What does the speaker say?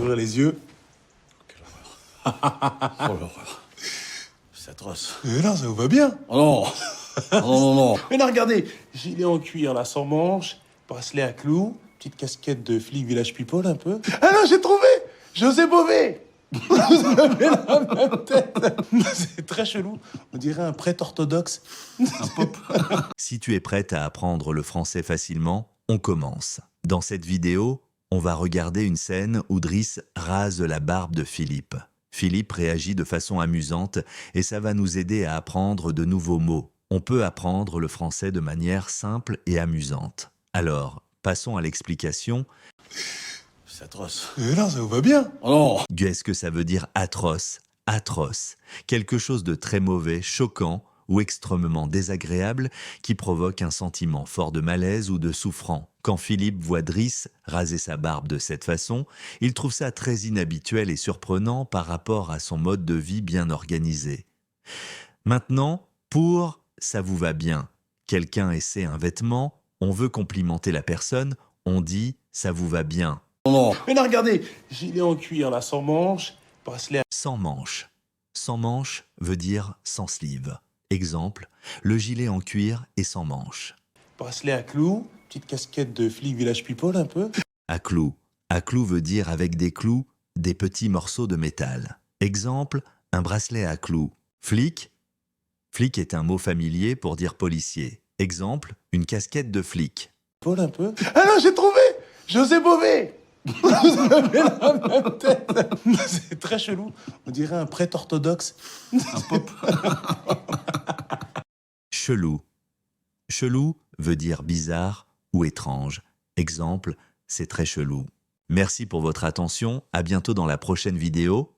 ouvrir les yeux. Quelle horreur. Oh l'horreur. C'est atroce. Mais non, ça vous va bien. Oh non. Non, non, non. Mais là, regardez, gilet en cuir, là, sans manches, bracelet à clous, petite casquette de flic Village People, un peu. Ah non, j'ai trouvé José Bové. Vous avez la même tête. C'est très chelou. On dirait un prêtre orthodoxe. Un pop. Si tu es prête à apprendre le français facilement, on commence. Dans cette vidéo, on va regarder une scène où Driss rase la barbe de Philippe. Philippe réagit de façon amusante et ça va nous aider à apprendre de nouveaux mots. On peut apprendre le français de manière simple et amusante. Alors, passons à l'explication. C'est atroce. Mais non, ça vous va bien. Oh non. Qu'est-ce que ça veut dire atroce? Atroce. Quelque chose de très mauvais, choquant ou extrêmement désagréable qui provoque un sentiment fort de malaise ou de souffrant. Quand Philippe voit Driss raser sa barbe de cette façon, il trouve ça très inhabituel et surprenant par rapport à son mode de vie bien organisé. Maintenant, pour « ça vous va bien », quelqu'un essaie un vêtement, on veut complimenter la personne, on dit « ça vous va bien ». Oh non. Mais là, regardez, gilet en cuir, là, sans manches, bracelet à... Sans manches. Sans manches veut dire sans sleeve. Exemple, le gilet en cuir est sans manches. bracelet à clous, petite casquette de flic Village People, un peu. À clous. À clous veut dire avec des clous, des petits morceaux de métal. Exemple, un bracelet à clous. Flic. Flic est un mot familier pour dire policier. Exemple, une casquette de flic. Paul, un peu. Ah non, j'ai trouvé José Bové. Vous avez la même tête. C'est très chelou. On dirait un prêtre orthodoxe. Un pop. Chelou. Chelou veut dire bizarre ou étrange. Exemple, c'est très chelou. Merci pour votre attention, à bientôt dans la prochaine vidéo.